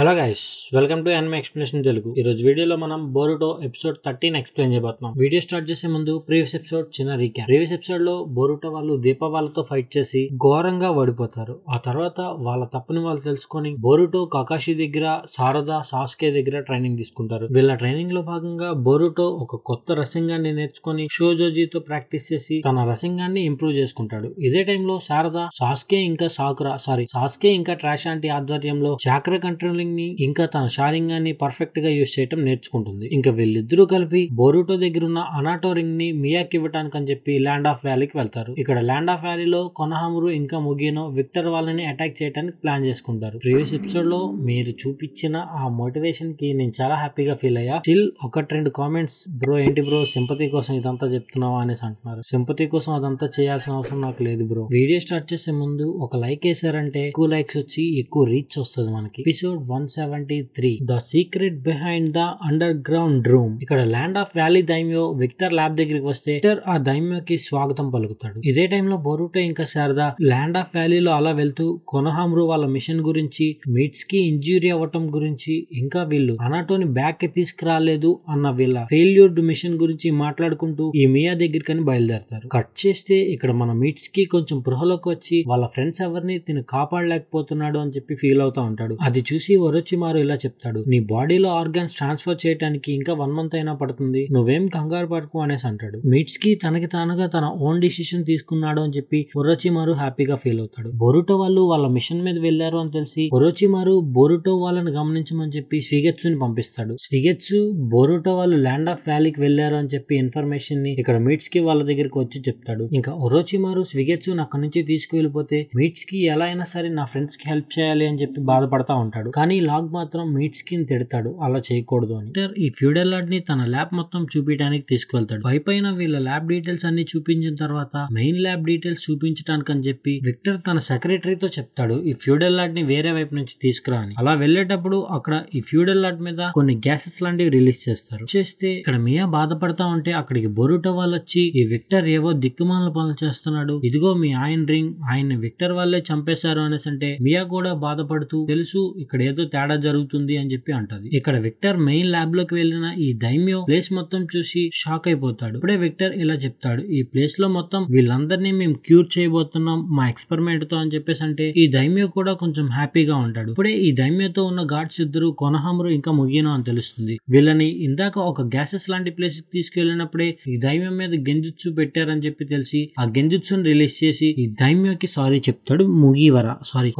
Hello guys, welcome to anime explanation Telugu. ఈ రోజు వీడియోలో మనం బోరుటో ఎపిసోడ్ 13 ఎక్స్ప్లెయిన్ చేయబోతున్నాం. వీడియో స్టార్ట్ చేసే ముందు ప్రీవియస్ ఎపిసోడ్ చిన్న రీక్యాప్. ప్రీవియస్ ఎపిసోడ్ లో బోరుటో వాళ్ళు దీప వాళ్ళతో ఫైట్ చేసి ఘోరంగా ఓడిపోతారు. ఆ తర్వాత వాళ్ళ తప్పుని వాళ్ళు తెలుసుకొని బోరుటో కకాషి దగ్గర, సారదా, సాస్కే దగ్గర ట్రైనింగ్ తీసుకుంటారు. వీళ్ళ ట్రైనింగ్ లో భాగంగా బోరుటో ఒక కొత్త రసింగాన్ని నేర్చుకొని షోజోజితో ప్రాక్టీస్ చేసి తన రసింగాన్ని ఇంప్రూవ్ చేసుకుంటాడు. ఇదే టైంలో సారదా సాస్కే ఇంకా ట్రాష్ ఆంటీ ఆధ్వర్యంలో చాక్ర కంట్రోలింగ్ ని ఇంకా తన షారింగాన్ని పర్ఫెక్ట్ గా యూజ్ చేయడం నేర్చుకుంటుంది. ఇంకా వీళ్ళిద్దరూ కలిపి బోరుటో దగ్గర ఉన్న అనాటో రింగ్ ని మియాకి ఇవ్వటానికి అని చెప్పి ల్యాండ్ ఆఫ్ వ్యాలీకి వెళ్తారు. ఇక్కడ ల్యాండ్ ఆఫ్ వ్యాలీలో కొనహామురు ఇంకా ముగినో విక్టర్ వాళ్ళని అటాక్ చేయడానికి ప్లాన్ చేసుకుంటారు. ప్రీవియస్ ఎపిసోడ్ లో మీరు చూపించిన ఆ మోటివేషన్ కి నేను చాలా హ్యాపీగా ఫీల్ అయ్యా. స్టిల్ ఒకటి రెండు కామెంట్స్, బ్రో ఏంటి బ్రో సింపతి కోసం ఇదంతా చెప్తున్నావా అనేసి అంటున్నారు. సింపతి కోసం అదంతా చేయాల్సిన అవసరం నాకు లేదు బ్రో. వీడియో స్టార్ట్ చేసే ముందు ఒక లైక్ వేసారంటే ఎక్కువ లైక్స్ వచ్చి ఎక్కువ రీచ్ వస్తుంది మనకి. Episode 173 the secret behind the underground room. ఇక్కడ land of valley daimyo Victor lab దగ్గరికి వస్తే విక్టర్ ఆ దైమ్యోకి స్వాగతం పలుకుతాడు. ఇదే టైంలో బోరుటో ఇంకా శారదా ల్యాండ్ ఆఫ్ వ్యాలీలో అలా వెళ్తూ కొనహామురు వాళ్ళ మిషన్ గురించి, మీట్స్ కి ఇంజూరీ అవ్వటం గురించి, ఇంకా వీళ్ళు అనాటోని బ్యాక్ కి తీసుకురాలేదు అన్న వీళ్ళ ఫెయిల్యూర్డ్ మిషన్ గురించి మాట్లాడుకుంటూ ఈ మియా దగ్గరికని బయలుదేరతారు. కట్ చేస్తే ఇక్కడ మన మీట్స్ కి కొంచెం పృహలోకి వచ్చి వాళ్ళ ఫ్రెండ్స్ ఎవరిని తిను కాపాడలేకపోతున్నాడు అని చెప్పి ఫీల్ అవుతా ఉంటాడు. అది చూసి ఒరోచిమారు ఇలా చెప్తాడు, నీ బాడీలో ఆర్గాన్స్ ట్రాన్స్ఫర్ చేయడానికి ఇంకా 1 month అయినా పడుతుంది, నువ్వేం కంగారు పడకు అనేసి అంటాడు. మీట్స్ కి తనకి తానుగా తన ఓన్ డిసిషన్ తీసుకున్నాడు అని చెప్పి ఒరోచిమారు హ్యాపీగా ఫీల్ అవుతాడు. బోరుటో వాళ్ళు వాళ్ళ మిషన్ మీద వెళ్లారు అని తెలిసి ఒరోచిమారు బోరుటో వాళ్ళని గమనించమని చెప్పి స్విగెట్సుని పంపిస్తాడు. స్విగెట్సు బోరుటో వాళ్ళు ల్యాండ్ ఆఫ్ వ్యాలీకి వెళ్లారు అని చెప్పి ఇన్ఫర్మేషన్ ని ఇక్కడ మీట్స్ కి వాళ్ళ దగ్గరికి వచ్చి చెప్తాడు. ఇంకా ఒరోచిమారు స్విగెట్సుని అక్కడి నుంచి తీసుకువెళ్ళిపోతే మీట్స్ కి ఎలా అయినా సరే నా ఫ్రెండ్స్ కి హెల్ప్ చేయాలి అని చెప్పి బాధపడతా ఉంటాడు. కానీ లాగ్ మాత్రం మీట్స్ కి తిడతాడు అలా చేయకూడదు అని. ఈ ఫ్యూడల్ లార్డ్ ని తన ల్యాబ్ మొత్తం చూపించడానికి తీసుకువెళ్తాడు. పైపైన వీళ్ళ ల్యాబ్ డీటెయిల్స్ అన్ని చూపించిన తర్వాత మెయిన్ ల్యాబ్ డీటెయిల్స్ చూపించడానికి అని చెప్పి విక్టర్ తన సెక్రటరీతో చెప్తాడు ఈ ఫ్యూడల్ లార్డ్ ని వేరే వైపు నుంచి తీసుకురా అని. అలా వెళ్లేటప్పుడు అక్కడ ఈ ఫ్యూడల్ లార్డ్ మీద కొన్ని గ్యాసెస్ లాంటివి రిలీజ్ చేస్తారు. చేస్తే ఇక్కడ మియా బాధపడతా ఉంటే అక్కడికి బోరుటో వాళ్ళు వచ్చి ఈ విక్టర్ ఏవో దిక్కుమాల పనులు చేస్తున్నాడు, ఇదిగో మీ ఆయన రింగ్, ఆయన్ని విక్టర్ వాళ్ళే చంపేశారు అనేసి అంటే మియా కూడా బాధపడుతూ తెలుసు ఇక్కడ ఏదో తేడా జరుగుతుంది అని చెప్పి అంటది. ఇక్కడ విక్టర్ మెయిన్ ల్యాబ్ లోకి వెళ్ళిన ఈ దైమ్యో ప్లేస్ మొత్తం చూసి షాక్ అయిపోతాడు. ఇప్పుడే విక్టర్ ఇలా చెప్తాడు, ఈ ప్లేస్ లో మొత్తం వీళ్ళందరినీ మేము క్యూర్ చేయబోతున్నాం మా ఎక్స్పెరిమెంట్ తో అని చెప్పేసి అంటే ఈ దైమ్యో కూడా కొంచెం హ్యాపీగా ఉంటాడు. ఇప్పుడే ఈ దైమ్యోతో ఉన్న గార్డ్స్ ఇద్దరు కొనహామురు ఇంకా ముగినో అని తెలుస్తుంది. వీళ్ళని ఇందాక ఒక గ్యాసెస్ లాంటి ప్లేస్ కి తీసుకెళ్లినప్పుడే ఈ దైమ్యం మీద గెంజుత్సు పెట్టారని చెప్పి తెలిసి ఆ గెంజుత్సుని రిలీజ్ చేసి ఈ దైమ్యోకి సారీ చెప్తాడు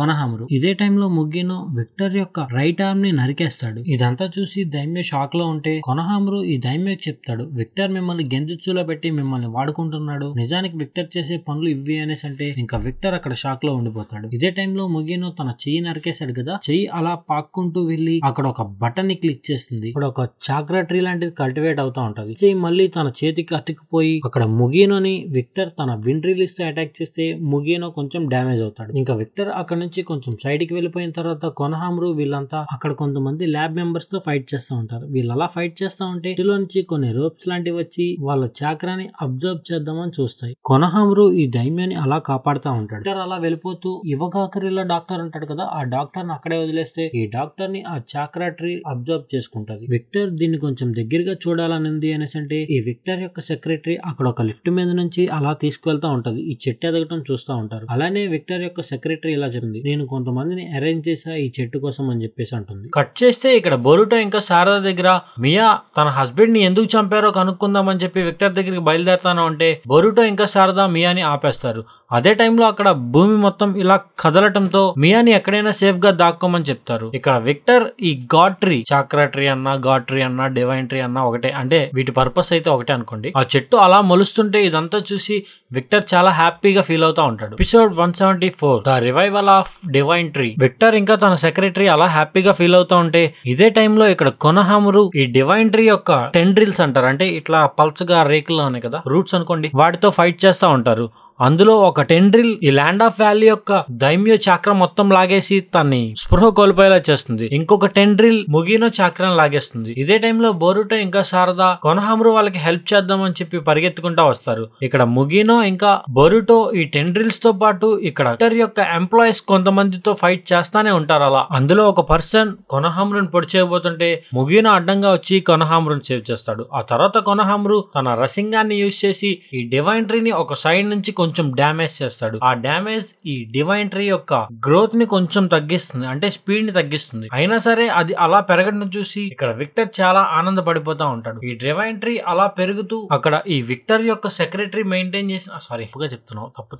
కొనహామురు. ఇదే టైంలో ముగినో విక్టర్ యొక్క రైట్ ఆర్మ్ ని నరికేస్తాడు. ఇదంతా చూసి దైమ్యో షాక్ లో ఉంటే కొనహామురు ఈ దైమ్యోకి చెప్తాడు, విక్టర్ మిమ్మల్ని గెంజుత్సులో పెట్టి మిమ్మల్ని వాడుకుంటున్నాడు, నిజానికి విక్టర్ చేసే పనులు ఇవి అనేసి అంటే ఇంకా విక్టర్ అక్కడ షాక్ లో ఉండిపోతాడు. ఇదే టైంలో ముగినో తన చెయ్యి నరికేశాడు కదా, చెయ్యి అలా పాక్కుంటూ వెళ్లి అక్కడ ఒక బటన్ ని క్లిక్ చేస్తుంది. ఇక్కడ ఒక చాక్రా ట్రీ లాంటిది కల్టివేట్ అవుతా ఉంటది. చెయ్యి మళ్ళీ తన చేతికి అతుక్కుపోయి అక్కడ ముగినోని విక్టర్ తన విండ్ రిలీజ్ తో అటాక్ చేస్తే ముగినో కొంచెం డ్యామేజ్ అవుతాడు. ఇంకా విక్టర్ అక్కడ నుంచి కొంచెం సైడ్ కి వెళ్ళిపోయిన తర్వాత కొనహామురు వీళ్ళంతా అక్కడ కొంతమంది ల్యాబ్ మెంబర్స్ తో ఫైట్ చేస్తూ ఉంటారు. వీళ్ళు అలా ఫైట్ చేస్తూ ఉంటే ఇందులో నుంచి కొన్ని రోప్స్ లాంటివి వచ్చి వాళ్ళ చాక్రాని అబ్జర్వ్ చేద్దామని చూస్తాయి. కొనహామురు ఈ దైమ్యాన్ని అలా కాపాడుతూ ఉంటాడు. విక్టర్ అలా వెళ్ళిపోతూ యువకాకరిలో డాక్టర్ ఉంటాడు కదా, ఆ డాక్టర్ ని అక్కడే వదిలేస్తే ఈ డాక్టర్ ని ఆ చాక్రా ట్రీ అబ్జర్వ్ చేసుకుంటది. విక్టర్ దీన్ని కొంచెం దగ్గరగా చూడాలని ఉంది అనేసి అంటే ఈ విక్టర్ యొక్క సెక్రటరీ అక్కడ ఒక లిఫ్ట్ మీద నుంచి అలా తీసుకువెళ్తా ఉంటది. ఈ చెట్టు ఎదగటం చూస్తూ ఉంటారు. అలానే విక్టర్ యొక్క సెక్రటరీ ఇలా చెప్పింది, నేను కొంతమందిని అరేంజ్ చేసా ఈ చెట్టు కోసం అని చెప్పేసి అంటుంది. కట్ చేస్తే ఇక్కడ బోరుటో ఇంకా శారదా దగ్గర మియా తన హస్బెండ్ ని ఎందుకు చంపారో కనుక్కుందామని చెప్పి విక్టర్ దగ్గరికి బయలుదేరుతాను అంటే బోరుటో ఇంకా శారదా మియాని ఆపేస్తారు. అదే టైంలో అక్కడ భూమి మొత్తం ఇలా కదలటంతో మియాని ఎక్కడైనా సేఫ్ గా దాక్కోమని చెప్తారు. ఇక్కడ విక్టర్ ఈ గాడ్ ట్రీ, చాక్రా ట్రీ అన్నా గాడ్ ట్రీ అన్నా డివైన్ ట్రీ అన్నా ఒకటే, అంటే వీటి పర్పస్ అయితే ఒకటే అనుకోండి. ఆ చెట్టు అలా మొలుస్తుంటే ఇదంతా చూసి విక్టర్ చాలా హ్యాపీగా ఫీల్ అవుతా ఉంటాడు. Episode 174 the revival of divine tree. Victor ఇంకా తన సెక్రటరీ అలా హ్యాపీగా ఫీల్ అవుతా ఉంటే ఇదే టైంలో ఇక్కడ కొనహామురు ఈ డివైన్ ట్రీ యొక్క టెండ్రిల్స్ అంటారు, అంటే ఇట్లా పల్చగా రేకులు అనే కదా రూట్స్ అనుకోండి, వాటితో ఫైట్ చేస్తా ఉంటారు. అందులో ఒక టెండ్రిల్ ఈ ల్యాండ్ ఆఫ్ వ్యాలీ యొక్క దైమ్యో చక్రం మొత్తం లాగేసి తన్ని స్పృహ కోల్పోయేలా చేస్తుంది. ఇంకొక టెండ్రిల్ ముగినో చక్రం లాగేస్తుంది. ఇదే టైంలో బోరుటో ఇంకా శారద కొనహామురు వాళ్ళకి హెల్ప్ చేద్దామని చెప్పి పరిగెత్తుకుంటా వస్తారు. ఇక్కడ ముగినో ఇంకా బోరుటో ఈ టెండ్రిల్స్ తో పాటు ఇక్కడ విక్టర్ యొక్క ఎంప్లాయీస్ కొంతమందితో ఫైట్ చేస్తానే ఉంటారు. అలా అందులో ఒక పర్సన్ కొనహామురుని పొడి చేయబోతుంటే ముగినో అడ్డంగా వచ్చి కొనహామురుని సేవ్ చేస్తాడు. ఆ తర్వాత కొనహామురు తన రసింగాన్ని యూజ్ చేసి ఈ డివైన్ ట్రీని ఒక సైడ్ నుంచి కొంచెం డ్యామేజ్ చేస్తాడు. ఆ డ్యామేజ్ ఈ డివైన్ ట్రీ యొక్క గ్రోత్ ని కొంచెం తగ్గిస్తుంది, అంటే స్పీడ్ ని తగ్గిస్తుంది. అయినా సరే అది అలా పెరగడం చూసి ఇక్కడ విక్టర్ చాలా ఆనందపడిపోతా ఉంటాడు. ఈ డివైన్ ట్రీ అలా పెరుగుతూ అక్కడ ఈ విక్టర్ యొక్క సెక్రటరీ మెయింటైన్ చేసిన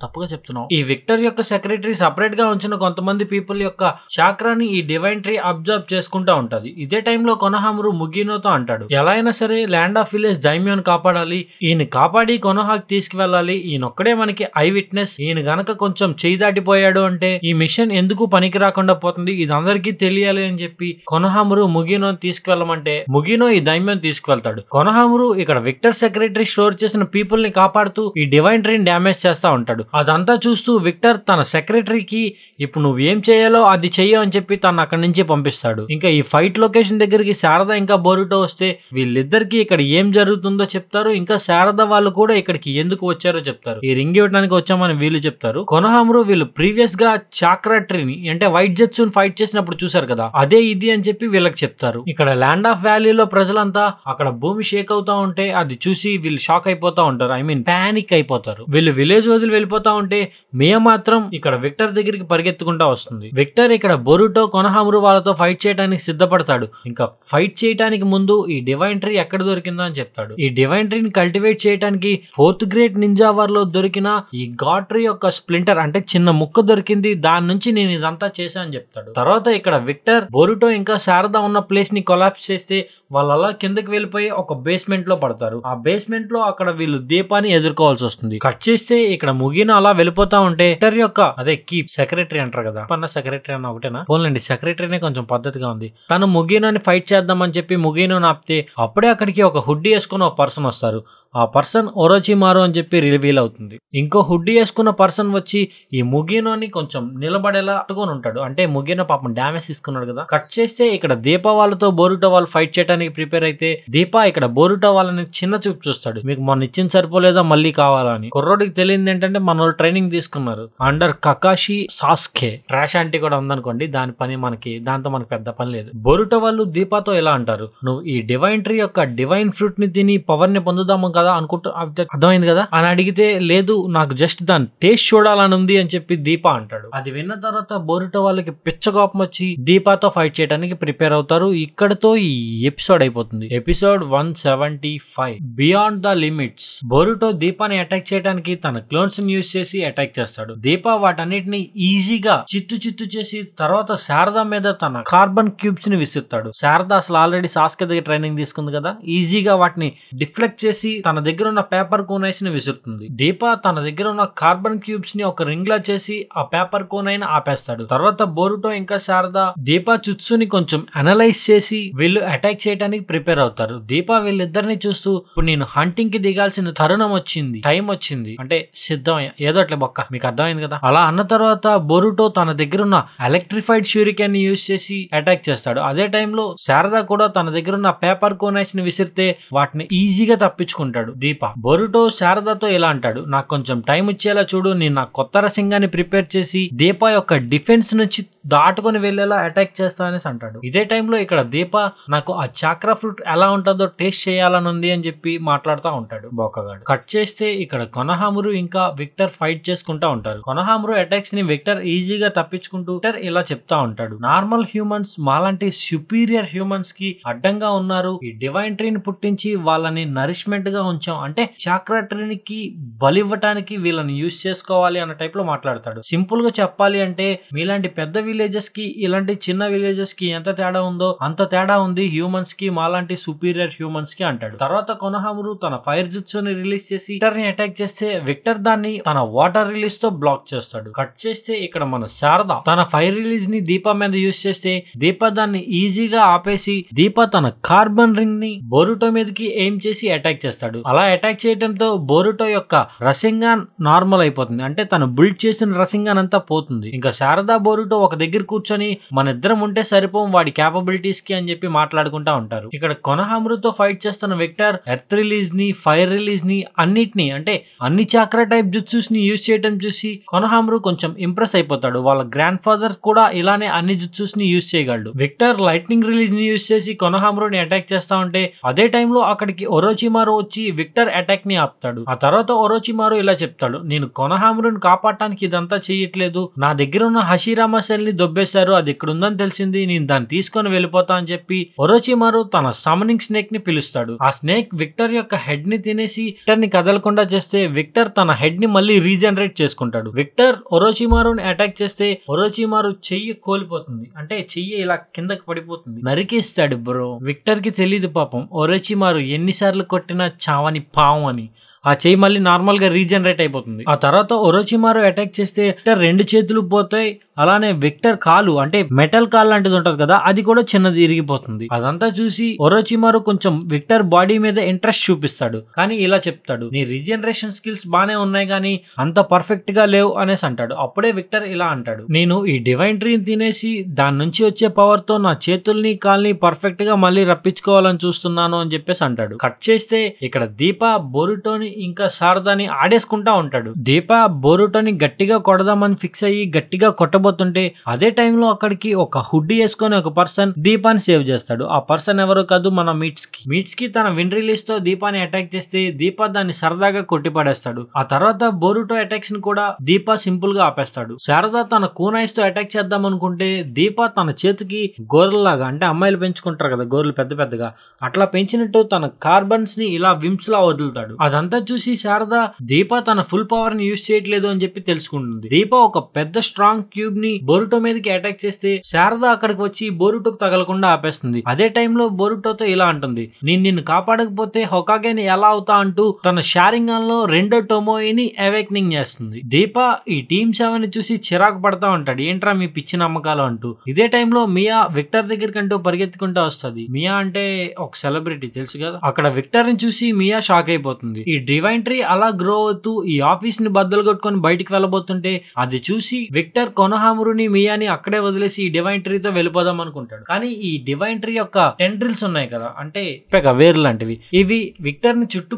తప్పుగా చెప్తున్నావు ఈ విక్టర్ యొక్క సెక్రటరీ సెపరేట్ గా ఉంచిన కొంతమంది పీపుల్ యొక్క చాక్రాని ఈ డివైన్ ట్రీ అబ్జర్వ్ చేసుకుంటా ఉంటది. ఇదే టైంలో కొనహామురు ముగినోతో అంటాడు, ఎలా అయినా సరే ల్యాండ్ ఆఫ్ విలేజ్ దైమ్యోని కాపాడాలి, ఈయన కాపాడి కొనహాకి తీసుకువెళ్ళాలి, ఈయనొక్కడే మనకి ఐ విట్నెస్, ఈయన గనక కొంచెం చేయి దాటిపోయాడు అంటే ఈ మిషన్ ఎందుకు పనికి రాకుండా పోతుంది, ఇది అందరికీ తెలియాలి అని చెప్పి కొనహామురు ముగినోని తీసుకువెళ్ళమంటే ముగినో ఈ దైమ్యోని తీసుకువెళ్తాడు. కొనహామురు ఇక్కడ విక్టర్ సెక్రటరీ స్టోర్ చేసిన పీపుల్ ని కాపాడుతూ ఈ డివైన్ ట్రీని డ్యామేజ్ చేస్తా ఉంటాడు. అదంతా చూస్తూ విక్టర్ తన సెక్రటరీకి ఇప్పుడు నువ్వు ఏం చేయాలో అది చెయ్యో అని చెప్పి తను అక్కడి నుంచి పంపిస్తాడు. ఇంకా ఈ ఫైట్ లొకేషన్ దగ్గరికి శారద ఇంకా బోరుటో వస్తే వీళ్ళిద్దరికి ఇక్కడ ఏం జరుగుతుందో చెప్తారు. ఇంకా శారద వాళ్ళు కూడా ఇక్కడికి ఎందుకు వచ్చారో చెప్తారు. ఈ రింగ్ ఇవ్వడానికి వచ్చామని వీళ్ళు చెప్తారు. కొనహామురు వీళ్ళు ప్రీవియస్ గా చాక్రా ట్రీని అంటే వైట్ జెట్సుని ఫైట్ చేసినప్పుడు చూసారు కదా, అదే ఇది అని చెప్పి వీళ్ళకి చెప్తారు. ఇక్కడ ల్యాండ్ ఆఫ్ వ్యాలీలో ప్రజలంతా అక్కడ భూమి షేక్ అవుతా ఉంటే అది చూసి వీళ్ళు షాక్ అయిపోతా ఉంటారు, ఐ మీన్ పానిక్ అయిపోతారు. వీళ్ళు విలేజ్ వదిలి వెళ్ళిపోతా ఉంటే మియా మాత్రం ఇక్కడ విక్టర్ దగ్గరికి పరిగెత్తుకుంటా వస్తుంది. విక్టర్ ఇక్కడ బోరుటో కొనహామురు వాళ్ళతో ఫైట్ చేయడానికి సిద్ధపడతాడు. ఇంకా ఫైట్ చేయడానికి ముందు ఈ డివైన్ ట్రీ ఎక్కడ దొరికిందో అని చెప్తాడు. ఈ డివైన్ ట్రీని కల్టివేట్ చేయడానికి 4th గ్రేడ్ నింజా వార్ లో దొరికిన ఈ గాడ్ ట్రీ యొక్క స్ప్లింటర్ అంటే చిన్న ముక్క దొరికింది, దాని నుంచి నేను ఇదంతా చేశా అని చెప్తాడు. తర్వాత ఇక్కడ విక్టర్ బోరుటో ఇంకా శారద ఉన్న ప్లేస్ ని కొలాప్స్ చేస్తే వాళ్ళు అలా కిందకి వెళ్ళిపోయి ఒక బేస్మెంట్ లో పడతారు. ఆ బేస్మెంట్ లో అక్కడ వీళ్ళు దీపాన్ని ఎదుర్కోవాల్సి వస్తుంది. కట్ చేస్తే ఇక్కడ ముగిన అలా వెళ్ళిపోతా ఉంటే విక్టర్ యొక్క అదే కీప్ సెక్రటరీ అంటారు కదా, పన్న సెక్రటరీ అన్న ఒకటేనా పోలండి, సెక్రటరీనే కొంచెం పద్ధతిగా ఉంది. తను ముగినోని ఫైట్ చేద్దామని చెప్పి ముగినోని ఆపితే అప్పుడే అక్కడికి ఒక హుడ్డీ వేసుకుని ఒక పర్సన్ వస్తారు. ఆ పర్సన్ ఒరోచిమారు అని చెప్పి రివీల్ అవుతుంది. ఇంకో హుడ్డీ వేసుకున్న పర్సన్ వచ్చి ఈ ముగినోని కొంచెం నిలబడేలా అట్టుకొని ఉంటాడు. అంటే ముగినో పాపం డ్యామేజ్ తీసుకున్నాడు కదా. కట్ చేస్తే ఇక్కడ దీపా వాళ్ళతో బోరుటో వాళ్ళు ఫైట్ చేయడానికి ప్రిపేర్ అయితే దీపా ఇక్కడ బోరుటో వాళ్ళని చిన్న చూపు చూస్తాడు. మీకు మొన్న ఇచ్చిన సరిపోలేదా మళ్ళీ కావాలా అని. కుర్రోడికి తెలియదు ఏంటంటే మన వాళ్ళు ట్రైనింగ్ తీసుకున్నారు under Kakashi Sasuke, trash aunty కూడా ఉందనుకోండి, దాని పని మనకి దాంతో మనకి పెద్ద పని లేదు. బోరుటో వాళ్ళు దీపాతో ఇలా అంటారు, నువ్వు ఈ డివైన్ ట్రీ యొక్క డివైన్ ఫ్రూట్ ని తిని పవర్ ని పొందుదాము కదా అనుకుంటా, అర్థమైంది కదా అని అడిగితే లేదు నాకు జస్ట్ దాని టేస్ట్ చూడాలని ఉంది అని చెప్పి దీపా అంటాడు. అది విన్న తర్వాత బోరుటో వాళ్ళకి పిచ్చ కోపం వచ్చి దీపాతో ఫైట్ చేయడానికి ప్రిపేర్ అవుతారు. ఇక్కడతో ఈ ఎపిసోడ్ అయిపోతుంది. Episode 175 beyond the limits. Boruto దీపాని అటాక్ చేయడానికి తన క్లోన్స్ ని యూజ్ చేసి అటాక్ చేస్తాడు. దీపా వాటన్నిటిని ఈజీగా చిత్తు చేసి తర్వాత శారద మీద తన కార్బన్ క్యూబ్స్ ని విసురుతాడు. శారద అసలు ఆల్రెడీ సాస్కే దగ్గర ట్రైనింగ్ తీసుకుంది కదా, ఈజీగా వాటిని డిఫ్లెక్ట్ చేసి తన దగ్గర ఉన్న పేపర్ కోనైస్ ని విసురుతుంది. దీపా తన దగ్గర ఉన్న కార్బన్ క్యూబ్స్ ని ఒక రింగ్ లా చేసి ఆ పేపర్ కోనైన్ ఆపేస్తాడు. తర్వాత బోరుటో ఇంకా శారద దీపా చుత్సుని కొంచెం అనలైజ్ చేసి వీళ్ళు అటాక్ చేయడానికి ప్రిపేర్ అవుతారు. దీపా వీళ్ళిద్దరిని చూస్తూ ఇప్పుడు నేను హంటింగ్ కి దిగాల్సిన తరుణం వచ్చింది, టైం వచ్చింది, అంటే సిద్ధం ఏదో అట్లే బొక్క, మీకు అర్థమైంది కదా. అలా అన్న తర్వాత బోరుటో తన దగ్గర ఉన్న ఎలక్ట్రిఫైడ్ షూరికెన్ ని యూజ్ చేసి అటాక్ చేస్తాడు. అదే టైంలో శారద కూడా తన దగ్గర ఉన్న పేపర్ కోనైస్ ని విసిరితే వాటిని ఈజీగా తప్పించుకుంటాడు. దీపా బోరుటో శారదతో ఇలా అంటాడు, నాకు కొంచెం టైం ఇచ్చేలా చూడు, నేను నా కొత్త రసింగాన్ని ప్రిపేర్ చేసి దీపా యొక్క డిఫెన్స్ నుంచి దాటుకొని వెళ్లేలా అటాక్ చేస్తా అనేసి అంటాడు. ఇదే టైంలో ఇక్కడ దీపా నాకు ఆ చాక్రా ఫ్రూట్ ఎలా ఉంటుందో టేస్ట్ చేయాలని ఉంది అని చెప్పి మాట్లాడుతూ ఉంటాడు బోకగాడు. కట్ చేస్తే ఇక్కడ కొనహామురు ఇంకా విక్టర్ ఫైట్ చేసుకుంటా ఉంటారు. కొనహామురు అటాక్స్ ని విక్టర్ ఈజీగా తప్పించుకుంటూ విక్టర్ ఇలా చెప్తా ఉంటాడు, నార్మల్ హ్యూమన్స్ మాలాంటి సుపీరియర్ హ్యూమన్స్ కి అడ్డంగా ఉన్నారు, ఈ డివైన్ ట్రీని పుట్టించి వాళ్ళని నరిష్మెంట్ గా ఉంచాం, అంటే చాక్రా ట్రీకి బలివ్వటానికి వీళ్ళని యూజ్ చేసుకోవాలి అన్న టైప్ లో మాట్లాడతాడు. సింపుల్ గా చెప్పాలి అంటే మీలాంటి పెద్ద విలేజెస్ కి ఇలాంటి చిన్న విలేజెస్ కి ఎంత తేడా ఉందో అంత తేడా ఉంది హ్యూమన్స్ కి మాలాంటి సుపీరియర్ హ్యూమన్స్ కి అంటాడు. తర్వాత కొనహామురు తన ఫైర్ జుట్సుని రిలీజ్ చేసి విక్టర్ ని అటాక్ చేస్తే విక్టర్ దాన్ని తన వాటర్ రిలీజ్ తో బ్లాక్ చేస్తాడు. కట్ చేస్తే ఇక్కడ మన శారద తన ఫైర్ రిలీజ్ ని దీపా మీద యూజ్ చేస్తే దీపా దాన్ని ఈజీగా ఆపేసి దీపా తన కార్బన్ రింగ్ ని బోరుటో మీదకి ఎయిమ్ చేసి అటాక్ చేస్తాడు. అలా అటాక్ చేయడంతో బోరుటో యొక్క రసింగాన్ నార్మల్ అయిపోతుంది. అంటే తను బిల్డ్ చేసిన రసింగాన్ అంతా పోతుంది. ఇంకా శారదా బోరుటో ఒక దగ్గర కూర్చొని మన ఇద్దరం ఉంటే సరిపోం వాడి క్యాపబిలిటీస్ కి అని చెప్పి మాట్లాడుకుంటా ఉంటారు. ఇక్కడ కొనహామురుతో ఫైట్ చేస్తున్న విక్టర్ ఎర్త్ రిలీజ్ ని, ఫైర్ రిలీజ్ ని అన్నిటిని అంటే అన్ని చాక్రా టైప్ జుట్సూస్ ని యూజ్ చేయడం చూసి కొనహామురు కొంచెం ఇంప్రెస్ అయిపోతాడు. వాళ్ళ గ్రాండ్ ఫాదర్ కూడా ఇలానే అన్ని జుట్సూస్ ని యూజ్ చేయగలడు. విక్టర్ లైట్నింగ్ రిలీజ్ ని యూజ్ చేసి కొనహామురుని అటాక్ చేస్తా ఉంటే అదే టైంలో అక్కడికి ఒరోచిమారు వచ్చి విక్టర్ అటాక్ ని ఆపుతాడు. ఆ తర్వాత ఒరోచిమారు ఇలా చెప్తాడు, నేను కొనహామురుని కాపాడటానికి ఇదంతా చేయట్లేదు, నా దగ్గర ఉన్న హషిరామా సెల్ ని దొబ్బేశారు, అది ఇక్కడ ఉందని తెలిసింది, నేను దాన్ని తీసుకొని వెళ్ళిపోతా అని చెప్పి ఒరోచిమారు తన సమ్మనింగ్ స్నేక్ ని పిలుస్తాడు. ఆ స్నేక్ విక్టర్ యొక్క హెడ్ ని తినేసి విక్టర్ ని కదలకుండా చేస్తే విక్టర్ తన హెడ్ ని మళ్ళీ రీజనరేట్ చేసుకుంటాడు. విక్టర్ ఒరోచిమారుని అటాక్ చేస్తే ఒరోచిమారు చెయ్యి కోల్పోతుంది. అంటే చెయ్యి ఇలా కిందకి పడిపోతుంది. నరికేస్తాడు బ్రో. విక్టర్ కి తెలియదు పాపం ఒరోచిమారు ఎన్నిసార్లు కొట్టినా చావని పాము అని. ఆ చెయ్యి మళ్ళీ నార్మల్ గా రీజనరేట్ అయిపోతుంది. ఆ తర్వాత ఒరోచిమారు అటాక్ చేస్తే విక్టర్ 2 చేతులు పోతాయి. అలానే విక్టర్ కాలు అంటే మెటల్ కాలు లాంటిది ఉంటది కదా, అది కూడా చిన్నది ఇరిగిపోతుంది. అదంతా చూసి ఒరోచిమారు కొంచెం విక్టర్ బాడీ మీద ఇంట్రెస్ట్ చూపిస్తాడు. కానీ ఇలా చెప్తాడు, నీ రీజనరేషన్ స్కిల్స్ బానే ఉన్నాయి కానీ అంత పర్ఫెక్ట్ గా లేవు అనేసి అంటాడు. అప్పుడే విక్టర్ ఇలా అంటాడు, నేను ఈ డివైన్ ట్రీని తినేసి దాని నుంచి వచ్చే పవర్ తో నా చేతుల్ని కాల్ని పర్ఫెక్ట్ గా మళ్ళీ రప్పించుకోవాలని చూస్తున్నాను అని చెప్పేసి అంటాడు. కట్ చేస్తే ఇక్కడ దీప బోరుటోని ఇంకా శారదాని ఆడేసుకుంటా ఉంటాడు. దీప బోరుటోని గట్టిగా కొడదామని ఫిక్స్ అయ్యి గట్టిగా కొట్టబోతుంటే అదే టైంలో అక్కడికి ఒక హుడ్డీ వేసుకొని ఒక పర్సన్ దీపాన్ని సేవ్ చేస్తాడు. ఆ పర్సన్ ఎవరో కాదు, మన మీట్స్ కి తన విన్ రిలీజ్ తో దీపాన్ని అటాక్ చేస్తే దీప దాన్ని సరదాగా కొట్టి పడేస్తాడు. ఆ తర్వాత బోరుటో అటాక్స్ ని కూడా దీప సింపుల్ గా ఆపేస్తాడు. శారద తన కూనైస్ తో అటాక్ చేద్దాం అనుకుంటే దీప తన చేతికి గోర్రెలాగా అంటే అమ్మాయిలు పెంచుకుంటారు కదా గోర్రెలు పెద్ద పెద్దగా, అట్లా పెంచినట్టు తన కార్బన్స్ ని ఇలా విమ్స్ లా వదులుతాడు. అదంతా చూసి శారద దీప తన ఫుల్ పవర్ ని యూజ్ చేయట్లేదు అని చెప్పి తెలుసుకుంటుంది. దీప ఒక పెద్ద స్ట్రాంగ్ క్యూబ్ ని బోరుటో మీదకి అటాక్ చేస్తే శారద అక్కడికి వచ్చి బోరుటోకి తగలకుండా ఆపేస్తుంది. అదే టైంలో బోరుటోతో ఇలా అంటుంది, నేను నిన్ను కాపాడకపోతే హొకాగేని ఎలా అవుతా అంటూ తన షారింగాన్ లో రెండో టోమోయిని అవేకనింగ్ చేస్తుంది. దీప ఈ టీమ్ 7 ని చూసి చిరాకు పడతా ఉంటాడు, ఏంట్రా మీ పిచ్చి నమ్మకాలు అంటూ. ఇదే టైంలో మియా విక్టర్ దగ్గరికంటూ పరిగెత్తుకుంటూ వస్తుంది. మియా అంటే ఒక సెలబ్రిటీ తెలుసు కదా. అక్కడ విక్టర్ ని చూసి మియా షాక్ అయిపోతుంది. ఈ డివైన్ ట్రీ అలా గ్రో అవుతూ ఈ ఆఫీస్ ని బద్దలు కొట్టుకొని బయటికి వెళ్ళబోతుంటే అది చూసి విక్టర్ కొనహామురుని మియాని అక్కడే వదిలేసి ఈ డివైన్ ట్రీతో వెళ్ళిపోదాం అనుకుంటాడు. కానీ ఈ డివైన్ ట్రీ యొక్క టెండ్రిల్స్ ఉన్నాయి కదా అంటే వేరు లాంటివి, ఇవి విక్టర్ ని చుట్టూ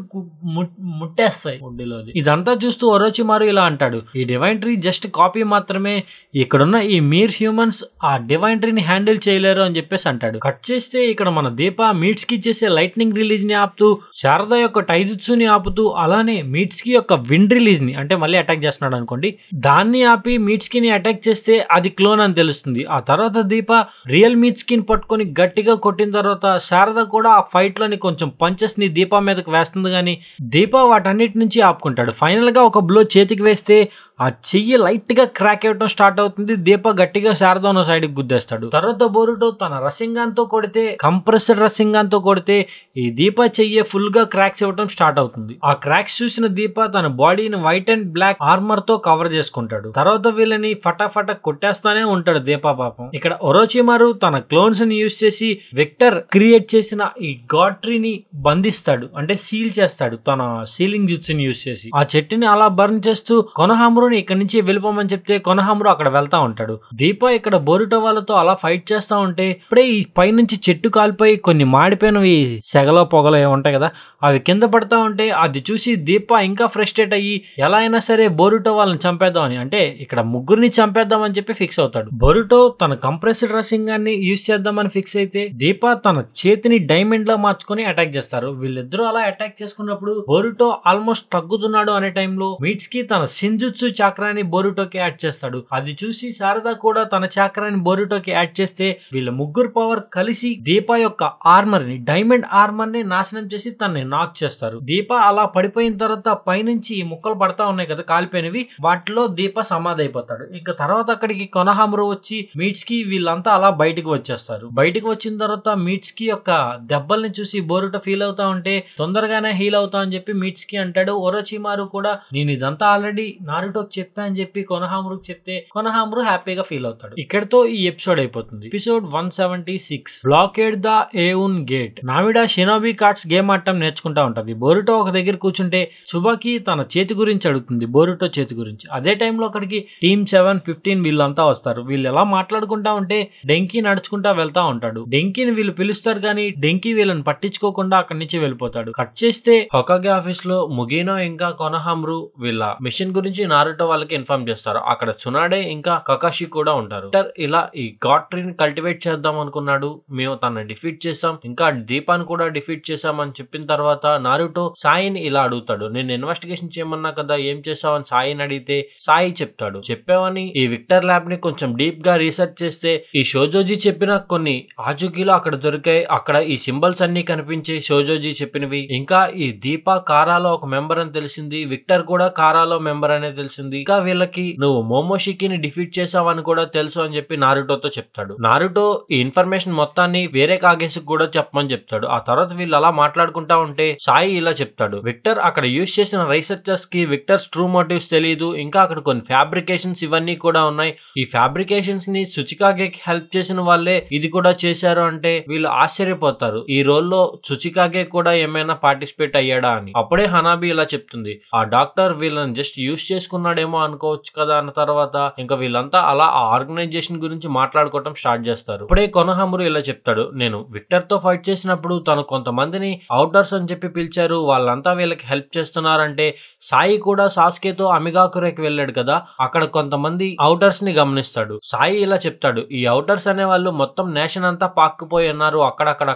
ముట్టేస్తాయి ఒడ్డులోది. ఇదంతా చూస్తూ ఒరోచిమారు ఇలా అంటాడు, ఈ డివైన్ ట్రీ జస్ట్ కాపీ మాత్రమే, ఇక్కడున్న ఈ మీర్ హ్యూమన్స్ ఆ డివైన్ ట్రీని హ్యాండిల్ చేయలేరు అని చెప్పేసి అంటాడు. కట్ చేస్తే ఇక్కడ మన దీప మీట్స్ కి చేసే లైట్నింగ్ రిలీజ్ ని ఆపుతూ శారద యొక్క టైజుట్సుని ఆపుతూ అలానే మీట్స్ కి యొక్క విండ్ రిలీజ్ ని అంటే మళ్ళీ అటాక్ చేస్తున్నాడు అనుకోండి, దాన్ని ఆపి మీట్స్ కి అటాక్ చేస్తే అది క్లోన్ అని తెలుస్తుంది. ఆ తర్వాత దీప రియల్ మీట్స్ కి పట్టుకొని గట్టిగా కొట్టిన తర్వాత శారద కూడా ఆ ఫైట్ లోని కొంచెం పంచెస్ ని దీప మీదకి వేస్తుంది కానీ దీప వాటన్నిటి నుంచి ఆపుకుంటాడు. ఫైనల్ గా ఒక బ్లో చేతికి వేస్తే ఆ చెయ్యి లైట్ గా క్రాక్ అవ్వడం స్టార్ట్ అవుతుంది. దీప గట్టిగా శారదాను సైడ్ కి గుద్దేస్తాడు. తర్వాత బోరుటో తన రసింగాన్ తో కొడితే కంప్రెస్డ్ రసింగాన్ తో కొడితే ఈ దీప చెయ్యి ఫుల్ గా క్రాక్స్ ఇవ్వడం స్టార్ట్ అవుతుంది. ఆ క్రాక్స్ చూసిన దీప తన బాడీని వైట్ అండ్ బ్లాక్ ఆర్మర్ తో కవర్ చేసుకుంటాడు. తర్వాత వీళ్ళని ఫటాఫట కొట్టేస్తానే ఉంటాడు దీప పాపం. ఇక్కడ ఒరోచిమారు తన క్లోన్స్ ని యూజ్ చేసి విక్టర్ క్రియేట్ చేసిన ఈ గాడ్ ట్రీని బంధిస్తాడు అంటే సీల్ చేస్తాడు తన సీలింగ్ జుట్సుని యూజ్ చేసి. ఆ చెట్టుని అలా బర్న్ చేస్తూ కొనహామురుని ఇక్కడ నుంచి వెళ్ళిపోమని చెప్తే కొనహామురు అక్కడ వెళ్తా ఉంటాడు. దీప ఇక్కడ బోరుటో వాళ్ళతో అలా ఫైట్ చేస్తా ఉంటే ఇప్పుడే ఈ పైనుంచి చెట్టు కాలిపోయి కొన్ని మాడిపోయినవి సెగలో పొగలో ఉంటాయి కదా అవి కింద పడతా ఉంటే అది చూసి దీప ఇంకా ఫ్రస్ట్రేట్ అయ్యి ఎలా అయినా సరే బోరుటో వాళ్ళని చంపేద్దాం అని అంటే ఇక్కడ ముగ్గురిని చంపేద్దాం అని చెప్పి ఫిక్స్ అవుతాడు. బోరుటో తన కంప్రెస్డ్ రసింగాన్ని యూజ్ చేద్దామని ఫిక్స్ అయితే దీప తన చేతిని డైమండ్ లో మార్చుకొని అటాక్ చేస్తారు. వీళ్ళిద్దరూ అలా అటాక్ చేసుకున్నప్పుడు బోరుటో ఆల్మోస్ట్ తగ్గుతున్నాడు అనే టైంలో మీట్స్ కి తన షింజుట్సు చాక్రాని బోరుటోకి యాడ్ చేస్తాడు. అది చూసి శారద కూడా తన చాక్రాని బోరుటోకి యాడ్ చేస్తే వీళ్ళ ముగ్గురు పవర్ కలిసి దీప యొక్క ఆర్మర్ ని డైమండ్ ఆర్మర్ ని నాశనం చేసి తనని నాక్ చేస్తారు. దీప అలా పడిపోయిన తర్వాత పైనుంచి ఈ ముక్కలు పడతా ఉన్నాయి కదా కాలిపోయినవి, వాటిలో దీప సమాధి అయిపోతాడు. ఇక తర్వాత అక్కడికి కొనహామురు వచ్చి మీట్స్ కి వీళ్ళంతా అలా బయటకు వచ్చేస్తారు. బయటకు వచ్చిన తర్వాత మీట్స్ కి యొక్క దెబ్బల్ని చూసి బోరుటో ఫీల్ అవుతా ఉంటే తొందరగానే హీల్ అవుతా అని చెప్పి మీట్స్ కి అంటాడు. ఒరోచిమారు కూడా నేను ఇదంతా ఆల్రెడీ నారుటో కొనహామ్రోకి చెప్పా అని చెప్పి కొనహామ్రోకి చెప్తే కొనహామ్రో హ్యాపీగా ఫీల్ అవుతాడు. ఇక్కడతో ఈ ఎపిసోడ్ అయిపోతుంది. Episode 176 blockade the aeon gate. నావిడా షినోబి కార్డ్స్ గేమ్ ఆడటం నేర్చుకుంటా ఉంటది. బోరుటో ఒక దగ్గర కూర్చుంటే సుబాకి తన చేతి గురించి అడుగుతుంది, బోరుటో చేతి గురించి. అదే టైంలో అక్కడికి టీమ్ 7, 15 వీళ్ళంతా వస్తారు. వీళ్ళు ఎలా మాట్లాడుకుంటా ఉంటే డెంకీ నడుచుకుంటా వెళ్తా ఉంటాడు. డెంకీని వీళ్ళు పిలుస్తారు కానీ డెంకీ వీళ్ళని పట్టించుకోకుండా అక్కడి నుంచి వెళ్ళిపోతాడు. కట్ చేస్తే హొకాగే ఆఫీస్ లో ముగినో ఇంకా కొనహామ్రు వీళ్ళ మిషన్ గురించి నారుటో వాళ్ళకి ఇన్ఫార్మ్ చేస్తారు. అక్కడ సునాడే ఇంకా కకాషి కూడా ఉంటారు. ఇలా ఈ గాడ్ ట్రీని కల్టివేట్ చేద్దాం అనుకున్నాడు, మేము తనని డిఫీట్ చేసాం, ఇంకా దీపాన్ని కూడా డిఫీట్ చేసాం అని చెప్పిన తర్వాత నారుటో సాయిని ఇలా అడుగుతాడు, నేను ఇన్వెస్టిగేషన్ చేయమన్నా కదా ఏం చేసావని సాయిని అడిగితే సాయి చెప్తాడు, చెప్పావని ఈ విక్టర్ ల్యాబ్ ని కొంచెం డీప్ గా రీసెర్చ్ చేస్తే ఈ షోజోజీ చెప్పిన కొన్ని ఆచూకీలు అక్కడ దొరికాయి, అక్కడ ఈ సింబల్స్ అన్ని కనిపించే షోజోజీ చెప్పినవి, ఇంకా ఈ దీపా కారాలో ఒక మెంబర్ అని తెలిసింది, విక్టర్ కూడా కారాలో మెంబర్ అనే తెలిసింది, ఇంకా వీళ్ళకి నువ్వు మోమోషికిని డిఫీట్ చేసావని కూడా తెలుసు అని చెప్పి నారుటోతో చెప్తాడు. నారుటో ఈ ఇన్ఫర్మేషన్ మొత్తాన్ని వేరే కాగేసి కూడా చెప్పమని చెప్తాడు. ఆ తర్వాత వీళ్ళు అలా మాట్లాడుకుంటా ఉంటే సాయి ఇలా చెప్తాడు, విక్టర్ అక్కడ యూజ్ చేసిన రీసెర్చర్స్ కి విక్టర్స్ ట్రూ మోటివ్స్ తెలియదు, ఇంకా అక్కడ కొన్ని ఫ్యాబ్రికేషన్స్ ఇవన్నీ కూడా ఉన్నాయి, ఈ ఫ్యాబ్రికేషన్స్ ని సుచికాగేకి హెల్ప్ చేసిన వాళ్ళే ఇది కూడా చేశారు అంటే వీళ్ళు ఆశ్చర్యపోతారు, ఈ రోల్లో సుచికాగే కూడా ఏమైనా పార్టిసిపేట్ అయ్యాడా అని. అప్పుడే హనాబి ఇలా చెప్తుంది, ఆ డాక్టర్ వీళ్ళని జస్ట్ యూజ్ చేసుకున్నాడేమో అనుకోవచ్చు కదా అన్న తర్వాత ఇంకా వీళ్ళంతా అలా ఆ ఆర్గనైజేషన్ గురించి మాట్లాడుకోవటం స్టార్ట్ చేస్తారు. ఇప్పుడే కొనహామురు ఇలా చెప్తాడు, నేను విక్టర్ తో ఫైట్ చేసినప్పుడు తను కొంతమందిని అవుటర్స్ అని చెప్పి పిలిచారు, వాళ్ళంతా వీళ్ళకి హెల్ప్ చేస్తున్నారంటే సాయి కూడా సాస్కేతో అమిగాకురేకి వెళ్ళాడు కదా, అక్కడ కొంతమంది అవుటర్స్ ని గమనిస్తాడు. సాయి ఇలా చెప్తాడు, ఈ అవుటర్స్ అనే వాళ్ళు మొత్తం నేషన్ అంతా పాక్కుపోయి ఉన్నారు, అక్కడక్కడ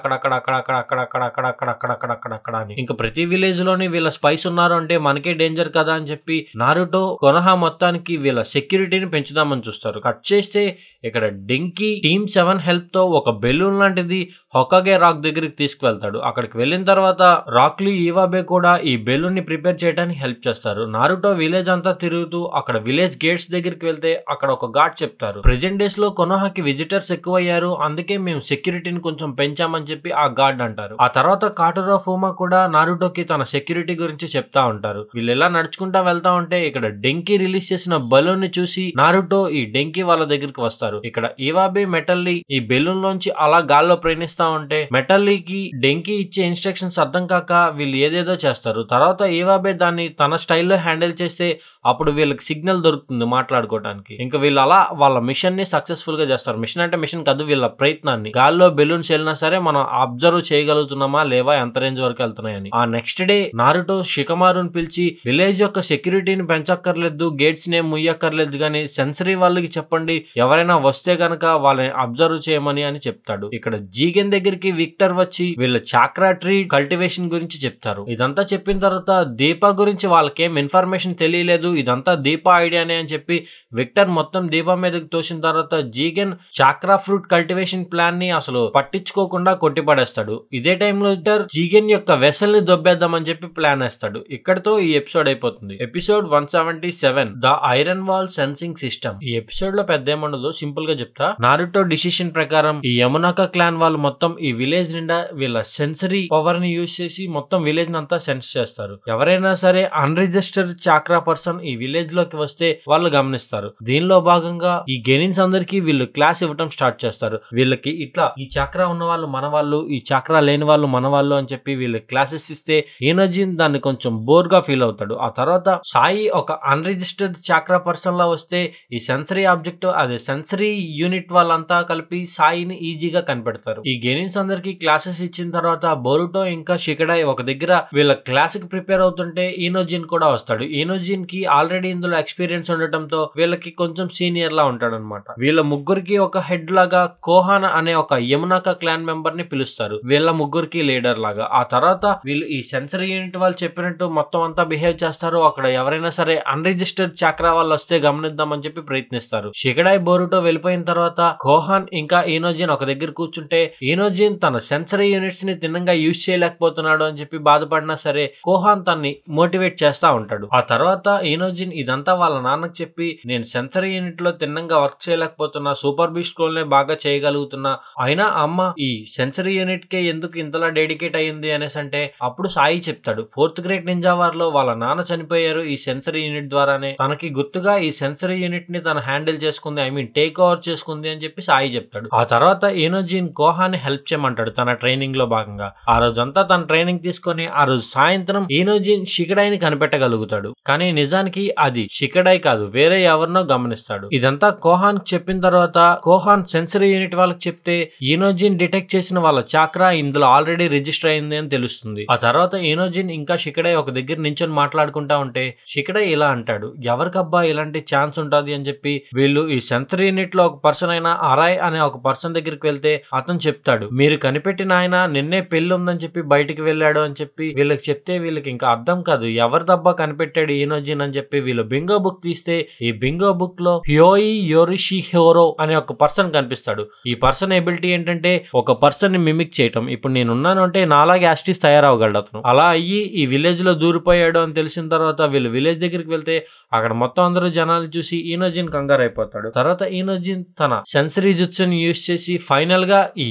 అని, ఇంకా ప్రతి విలేజ్ లోని వీళ్ళ స్పైస్ ఉన్నారు అంటే మనకే డేంజర్ కదా అని చెప్పి నారుటో కొనహా మొత్తానికి వీళ్ళ సెక్యూరిటీని పెంచుదామని చూస్తారు. కట్ చేస్తే ఇక్కడ డెంకీ టీమ్ 7 హెల్ప్ తో ఒక బెలూన్ లాంటిది హొకాగే రాక్ దగ్గరికి తీసుకువెళ్తాడు. అక్కడికి వెళ్ళిన తర్వాత రాక్లీ ఈవాబే కూడా ఈ బెలూన్ ని ప్రిపేర్ చేయడానికి హెల్ప్ చేస్తారు. నారుటో విలేజ్ అంతా తిరుగుతూ అక్కడ విలేజ్ గేట్స్ దగ్గరికి వెళ్తే అక్కడ ఒక గార్డ్ చెప్తారు, ప్రెజెంట్ డేస్ లో కొనోహాకి విజిటర్స్ ఎక్కువయ్యారు, అందుకే మేము సెక్యూరిటీని కొంచెం పెంచామని చెప్పి ఆ గార్డ్ అంటారు. ఆ తర్వాత కాటోరో ఫూమా కూడా నారుటోకి తన సెక్యూరిటీ గురించి చెప్తా ఉంటారు. వీళ్ళు ఎలా నడుచుకుంటా వెళ్తా ఉంటే ఇక్కడ డెంకీ రిలీజ్ చేసిన బలూన్ ని చూసి నారుటో ఈ డెంకీ వాళ్ళ దగ్గరికి వస్తారు. ఇక్కడ ఈవాబే మెటల్లీ ఈ బెలూన్ లోంచి అలా గాల్లో ప్రయాణిస్తా ఉంటే మెటల్లీకి డెంకీ ఇచ్చే ఇన్స్ట్రక్షన్స్ అర్థం కాక వీళ్ళు ఏదేదో చేస్తారు. తర్వాత ఈవాబే దాన్ని తన స్టైల్లో హ్యాండిల్ చేస్తే అప్పుడు వీళ్ళకి సిగ్నల్ దొరుకుతుంది మాట్లాడుకోవడానికి. ఇంకా వీళ్ళు అలా వాళ్ళ మిషన్ ని సక్సెస్ఫుల్ గా చేస్తారు. మిషన్ అంటే మిషన్ కాదు, వీళ్ళ ప్రయత్నాన్ని. గాల్లో బెలూన్స్ వెళ్ళినా సరే మనం అబ్జర్వ్ చేయగలుగుతున్నామా లేవా, ఎంత రేంజ్ వరకు వెళ్తున్నాయని. ఆ నెక్స్ట్ డే నారుటో షికమారుని పిలిచి విలేజ్ యొక్క సెక్యూరిటీని పెంచక్కర్లేదు, గేట్స్ ని ముయ్యక్కర్లేదు కానీ సెన్సరీ వాళ్ళకి చెప్పండి, ఎవరైనా వస్తే గనక వాళ్ళని అబ్జర్వ్ చేయమని అని చెప్తాడు. ఇక్కడ జీగెన్ దగ్గరికి విక్టర్ వచ్చి వీళ్ళ చాక్రా ట్రీ కల్టివేషన్ గురించి చెప్తారు. ఇదంతా చెప్పిన తర్వాత దీపా గురించి వాళ్ళకేం ఇన్ఫర్మేషన్ తెలియలేదు, ఇదంతా దీపా ఐడియానే అని చెప్పి విక్టర్ మొత్తం దీపా మీదకి తోసిన తర్వాత జీగెన్ చాక్రా ఫ్రూట్ కల్టివేషన్ ప్లాన్ ని అసలు పట్టించుకోకుండా కొట్టిపడేస్తాడు. ఇదే టైంలో విక్టర్ జీగెన్ యొక్క వెసల్ ని దొబ్బేద్దామని చెప్పి ప్లాన్ వేస్తాడు. ఇక్కడతో ఈ ఎపిసోడ్ అయిపోతుంది. Episode 177 the iron wall sensing system. ఈ ఎపిసోడ్ లో పెద్ద ఏముండదు, సింపుల్ గా చెప్తా. నారుటో డిసిషన్ ప్రకారం ఈ యమునాకా క్లాన్ వాళ్ళు మొత్తం ఈ విలేజ్ నిండా వీళ్ళ సెన్సరీ పవర్ ని యూజ్ చేసి మొత్తం విలేజ్ నంతా సెన్స్ చేస్తారు. ఎవరైనా సరే అన్రిజిస్టర్డ్ చాక్రా పర్సన్ ఈ విలేజ్ లోకి వస్తే వాళ్ళు గమనిస్తారు. దీనిలో భాగంగా ఈ గెనిన్స్ అందరికి వీళ్ళు క్లాస్ ఇవ్వడం స్టార్ట్ చేస్తారు. వీళ్ళకి ఇట్లా ఈ చాక్రా ఉన్న వాళ్ళు మన వాళ్ళు, ఈ చాక్రా లేని వాళ్ళు మన వాళ్ళు అని చెప్పి వీళ్ళు క్లాసెస్ ఇస్తే ఈనోజిన్ దాన్ని కొంచెం బోర్ గా ఫీల్ అవుతాడు. ఆ తర్వాత సాయి ఒక అన్రిజిస్టర్డ్ చాక్రా పర్సన్ లా వస్తే ఈ సెన్సరీ ఆబ్జెక్ట్ అదే సెన్సరీ యూనిట్ వాళ్ళంతా కలిపి సాయిని ఈజీగా కనిపెడతారు. ఈ గెనిన్స్ అందరికి క్లాసెస్ ఇచ్చిన తర్వాత బోరుటో ఇంకా షికడాయ్ ఒక దగ్గర వీళ్ళ క్లాస్ కి ప్రిపేర్ అవుతుంటే ఈనోజిన్ కూడా వస్తాడు. ఈనోజిన్ కి ఆల్రెడీ ఇందులో ఎక్స్పీరియన్స్ ఉండటంతో వీళ్ళకి కొంచెం సీనియర్ లా ఉంటాడు అనమాట. వీళ్ళ ముగ్గురికి ఒక హెడ్ లాగా కోహాన్ అనే ఒక యమునాకా క్లాన్ మెంబర్ ని పిలుస్తారు, వీళ్ళ ముగ్గురికి లీడర్ లాగా. ఆ తర్వాత వీళ్ళు ఈ సెన్సరీ యూనిట్ వాళ్ళు చెప్పినట్టు మొత్తం అంతా బిహేవ్ చేస్తారు. అక్కడ ఎవరైనా సరే అన్రిజిస్టర్డ్ చాక్రా వాళ్ళు వస్తే గమనిద్దామని చెప్పి ప్రయత్నిస్తారు. షికడాయ్ బోరుటో వెళ్ళిపోయిన తర్వాత కోహాన్ ఇంకా ఈనోజిన్ ఒక దగ్గర కూర్చుంటే ఈనోజిన్ తన సెన్సరీ యూనిట్స్ ని తిన్నంగా యూజ్ చేయలేకపోతున్నాడు అని చెప్పి బాధపడినా సరే కోహాన్ తన్ని మోటివేట్ చేస్తా ఉంటాడు. ఆ తర్వాత ఈనోజిన్ ఇదంతా వాళ్ళ నాన్నకు చెప్పి నేను సెన్సరీ యూనిట్ లో తిన్నంగా వర్క్ చేయలేకపోతున్నా, సూపర్ బీస్ట్ కోల్నే బాగా చేయగలుగుతున్నా, అయినా అమ్మ ఈ సెన్సరీ యూనిట్ కే ఎందుకు ఇంతలా డెడికేట్ అయ్యింది అనేసి అంటే అప్పుడు సాయి చెప్తాడు 4th గ్రేడ్ నింజా వార్ లో వాళ్ళ నాన్న చనిపోయారు ఈ సెన్సరీ యూనిట్ ద్వారానే తనకి గుర్తుగా ఈ సెన్సరీ యూనిట్ ని తన హ్యాండిల్ చేసుకుంది, ఐ మీన్ టేక్ ఓవర్ చేసుకుంది అని చెప్పి సాయి చెప్తాడు. ఆ తర్వాత ఈనోజిన్ కోహాని హెల్ప్ చేయమంటాడు తన ట్రైనింగ్ లో భాగంగా. ఆ రోజంతా తన ట్రైనింగ్ తీసుకొని ఆ రోజు సాయంత్రం ఈనోజిన్ షికడైని కనిపెట్టగలుగుతాడు. కానీ నిజానికి అది షికడై కాదు, వేరే ఎవరినో గమనిస్తాడు. ఇదంతా కోహాన్ చెప్పిన తర్వాత కోహాన్ సెన్సరీ యూనిట్ వాళ్ళకి చెప్తే ఈనోజిన్ డిటెక్ట్ చేసిన వాళ్ళ చాక్రా ఇందులో ఆల్రెడీ రిజిస్టర్ అయింది అని తెలుస్తుంది. ఆ తర్వాత ఈనోజిన్ ఇంకా షికడై ఒక దగ్గర నించొని మాట్లాడుకుంటా ఉంటే షికడై ఇలా అంటాడు, ఎవరికబ్బా ఇలాంటి ఛాన్స్ ఉంటది అని చెప్పి వీళ్ళు ఈ సెన్సరీ యూనిట్ లో ఒక పర్సన్ అయిన అరాయ్ అనే ఒక పర్సన్ దగ్గరికి వెళ్తే అతను చెప్తాడు, మీరు కనిపెట్టిన ఆయన నిన్నే పెళ్లి ఉందని చెప్పి బయటికి వెళ్ళాడు అని చెప్పి వీళ్ళకి చెప్తే వీళ్ళకి ఇంకా అర్థం కాదు ఎవరిదబ్బా కనిపెట్టాడు ఈనోజిన్ అని చెప్పి వీళ్ళు బింగో బుక్ తీస్తే ఈ బింగో బుక్ లో హ్యోయి యోరిషిహోరో అనే ఒక పర్సన్ కనిపిస్తాడు. ఈ పర్సన్ ఎబిలిటీ ఏంటంటే ఒక పర్సన్ ని మిమిక్ చేయటం. ఇప్పుడు నేనున్నాను అంటే నాలాగే యాస్టిస్ తయారవగలడు అతను. అలా అయ్యి ఈ విలేజ్ లో దూరిపోయాడు అని తెలిసిన తర్వాత వీళ్ళు విలేజ్ దగ్గరికి వెళ్తే అక్కడ మొత్తం అందరూ జనాలు చూసి ఈనోజిన్ కంగారు అయిపోతాడు. తర్వాత ఈనోజిన్ తన సెన్సరీ జుట్సుని యూజ్ చేసి ఫైనల్ గా ఈ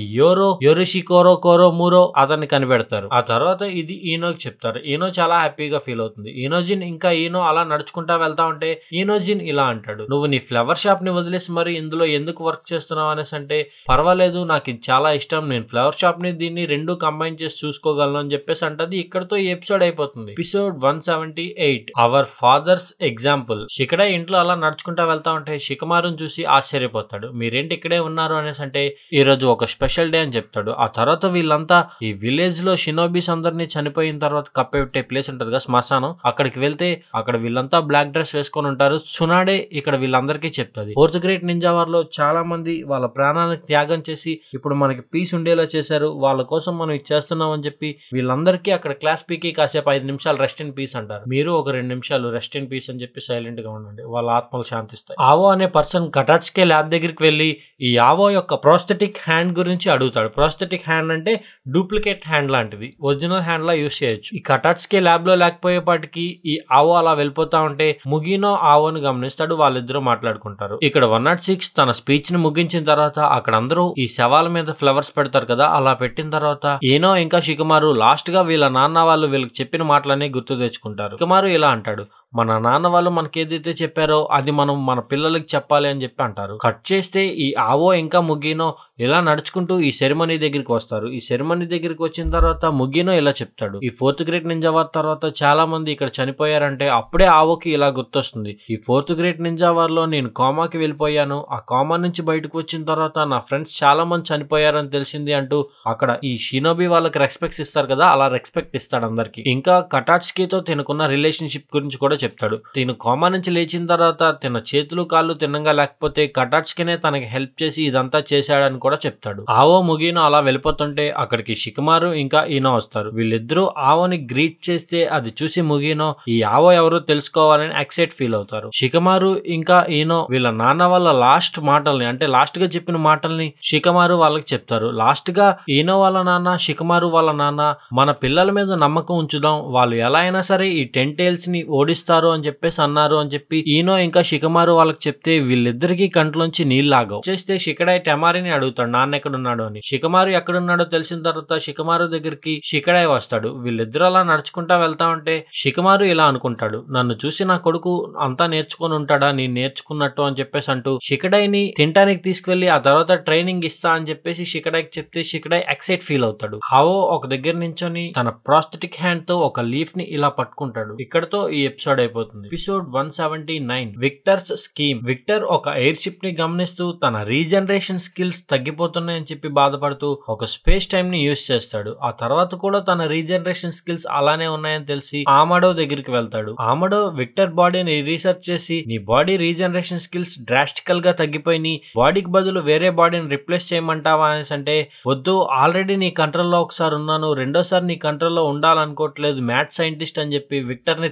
యోరిషికోరో కోరో మూరో అతన్ని కనిపెడతారు. ఆ తర్వాత ఇది ఈనోకి చెప్తారు. ఈనో చాలా హ్యాపీగా ఫీల్ అవుతుంది. ఈనోజిన్ ఇంకా ఈనో అలా నడుచుకుంటా వెళ్తా ఉంటే ఈనోజిన్ ఇలా అంటాడు, నువ్వు నీ ఫ్లవర్ షాప్ ని వదిలేసి మరి ఇందులో ఎందుకు వర్క్ చేస్తున్నావు అనేసి అంటే, పర్వాలేదు నాకు ఇది చాలా ఇష్టం, నేను ఫ్లవర్ షాప్ ని దీన్ని రెండు కంబైన్ చేసి చూసుకోగలను అని చెప్పేసి అంటది. ఇక్కడతో ఈ ఎపిసోడ్ అయిపోతుంది. Episode 178 our father's example. Shikadai ఇంట్లో అలా నడుచుకుంటా వెళ్తా ఉంటే షికమారుని చూసి ఆశ్చర్యపోతాడు. మీరేంటి ఇక్కడే ఉన్నారు అనేసి అంటే, ఈ రోజు ఒక స్పెషల్ డే అని చెప్తాడు. ఆ తర్వాత వీళ్ళంతా ఈ విలేజ్ లో షినోబీస్ అందరినీ చనిపోయిన తర్వాత కప్పెట్టే ప్లేస్ ఉంటది కదా శ్మశానం, అక్కడికి వెళ్తే అక్కడ వీళ్ళంతా బ్లాక్ డ్రెస్ వేసుకొని ఉంటారు. సునాడే ఇక్కడ వీళ్ళందరికీ చెప్తుంది, ఫోర్త్ గ్రేట్ నింజా వార్ లో చాలా మంది వాళ్ళ ప్రాణాలను త్యాగం చేసి ఇప్పుడు మనకి పీస్ ఉండేలా చేశారు, వాళ్ళ కోసం మనం ఇది చేస్తున్నాం అని చెప్పి వీళ్ళందరికీ అక్కడ క్లాస్ పీకి కాసేపు 5 నిమిషాలు రెస్ట్ ఇన్ పీస్ అంటారు. మీరు ఒక 2 నిమిషాలు రెస్ట్ ఇన్ పీస్ అని చెప్పి సైలెంట్ గా ఉండండి, వాళ్ళ ఆత్మలు శాంతిస్తాయి. ఆవో అనే పర్సన్ కటాట్స్కే ల్యాబ్ దగ్గరికి వెళ్లి ఈ ఆవో యొక్క ప్రోస్థెటిక్ హ్యాండ్ గురించి అడుగుతాడు. ప్రోస్థెటిక్ హ్యాండ్ అంటే డూప్లికేట్ హ్యాండ్ లాంటిది, ఒరిజినల్ హ్యాండ్ లా యూస్ చేయొచ్చు. ఈ కటాట్స్కే ల్యాబ్ లో లేకపోయేపాటికి ఈ ఆవో అలా వెళ్ళిపోతా ఉంటే ముగినో ఆవోని గమనిస్తాడు. వాళ్ళిద్దరూ మాట్లాడుకుంటారు. ఇక్కడ 106 తన స్పీచ్ ని ముగించిన తర్వాత అక్కడ అందరూ ఈ శవాల మీద ఫ్లవర్స్ పెడతారు కదా, అలా పెట్టిన తర్వాత ఏనో ఇంకా షికమారు లాస్ట్ గా వీళ్ళ నాన్న వాళ్ళు వీళ్ళకి చెప్పిన మాటలన్నీ గుర్తు తెచ్చుకుంటారు. షికమారు ఇలా అంటాడు, మన నాన్న వాళ్ళు మనకి ఏదైతే చెప్పారో అది మనం మన పిల్లలకి చెప్పాలి అని చెప్పి అంటారు. కట్ చేస్తే ఈ ఆవో ఇంకా ముగినో ఇలా నడుచుకుంటూ ఈ సెరమనీ దగ్గరికి వస్తారు. ఈ సెరమనీ దగ్గరికి వచ్చిన తర్వాత ముగినో ఇలా చెప్తాడు, ఈ ఫోర్త్ గ్రేట్ నింజా వార్ తర్వాత చాలా మంది ఇక్కడ చనిపోయారంటే అప్పుడే ఆవోకి ఇలా గుర్తొస్తుంది, ఈ ఫోర్త్ గ్రేట్ నింజా వార్ లో నేను కోమాకి వెళ్ళిపోయాను, ఆ కోమా నుంచి బయటకు వచ్చిన తర్వాత నా ఫ్రెండ్స్ చాలా మంది చనిపోయారని తెలిసింది అంటూ అక్కడ ఈ షినోబి వాళ్ళకి రెస్పెక్ట్స్ ఇస్తారు కదా, అలా రెస్పెక్ట్ ఇస్తాడు అందరికి. ఇంకా కటాట్స్కీతో తనకున్న రిలేషన్షిప్ గురించి కూడా చెప్తాడు. తిను కోమా నుంచి లేచిన తర్వాత తన చేతులు కాళ్ళు తిన్నంగా లేకపోతే కటాట్స్కినే తనకి హెల్ప్ చేసి ఇదంతా చేశాడని కూడా చెప్తాడు. ఆవో ముగినో అలా వెళ్ళిపోతుంటే అక్కడికి షికమారు ఇంకా ఈనో వస్తారు. వీళ్ళిద్దరూ ఆవోని గ్రీట్ చేస్తే అది చూసి ముగినో ఈ ఆవో ఎవరో తెలుసుకోవాలని ఎక్సైట్ ఫీల్ అవుతారు. షికమారు ఇంకా ఈనో వీళ్ళ నాన్న వాళ్ళ లాస్ట్ మాటల్ని అంటే లాస్ట్ గా చెప్పిన మాటల్ని షికమారు వాళ్ళకి చెప్తారు. లాస్ట్ గా ఈనో వాళ్ళ నాన్న షికమారు వాళ్ళ నాన్న మన పిల్లల మీద నమ్మకం ఉంచుదాం, వాళ్ళు ఎలా అయినా సరే ఈ 10 టైల్స్ ని ఓడిస్తారు అని చెప్పేసి అన్నారు అని చెప్పి ఈనో ఇంకా షికమారు వాళ్ళకి చెప్తే వీళ్ళిద్దరికి కంట్లోంచి నీళ్ళాగవు. చేస్తే షికడై టెమారిని అడుగుతాడు నాన్న ఎక్కడున్నాడు అని. షికమారు ఎక్కడున్నాడో తెలిసిన తర్వాత షికమారు దగ్గరికి షికడై వస్తాడు. వీళ్ళిద్దరు అలా నడుచుకుంటా వెళ్తా ఉంటే షికమారు ఇలా అనుకుంటాడు, నన్ను చూసి నా కొడుకు అంతా నేర్చుకుని ఉంటాడా నేను నేర్చుకున్నట్టు అని చెప్పేసి అంటూ షికడైని తినడానికి తీసుకువెళ్లి ఆ తర్వాత ట్రైనింగ్ ఇస్తా అని చెప్పేసి షికడైకి చెప్తే షికడై ఎక్సైట్ ఫీల్ అవుతాడు. ఆవో ఒక దగ్గర నించొని తన ప్రోస్థెటిక్ హ్యాండ్ తో ఒక లీఫ్ ని ఇలా పట్టుకుంటాడు. ఇక్కడతో ఈ ఎపిసోడ్ అయిపోతుంది. Episode 179 Victor's scheme. విక్టర్ ఒక ఎయిర్ షిప్ ని గమనిస్తూ తన రీజనరేషన్ స్కిల్స్ తగ్గిపోతున్నాయని చెప్పి బాధపడుతూ ఒక స్పేస్ టైమ్ ని యూజ్ చేస్తాడు. ఆ తర్వాత కూడా తన రీజనరేషన్ స్కిల్స్ అలానే ఉన్నాయని తెలిసి ఆమడో దగ్గరికి వెళ్తాడు. ఆమడో విక్టర్ బాడీని రీసెర్చ్ చేసి నీ బాడీ రీజనరేషన్ స్కిల్స్ డ్రాస్టికల్ గా తగ్గిపోయి నీ బాడీకి బదులు వేరే బాడీని రిప్లేస్ చేయమంటావా అనేసి అంటే, వద్దు ఆల్రెడీ నీ కంట్రోల్లో ఒకసారి ఉన్నాను, రెండోసారి నీ కంట్రోల్లో ఉండాలనుకోవట్లేదు, మ్యాథ్ సైంటిస్ట్ అని చెప్పి విక్టర్ ని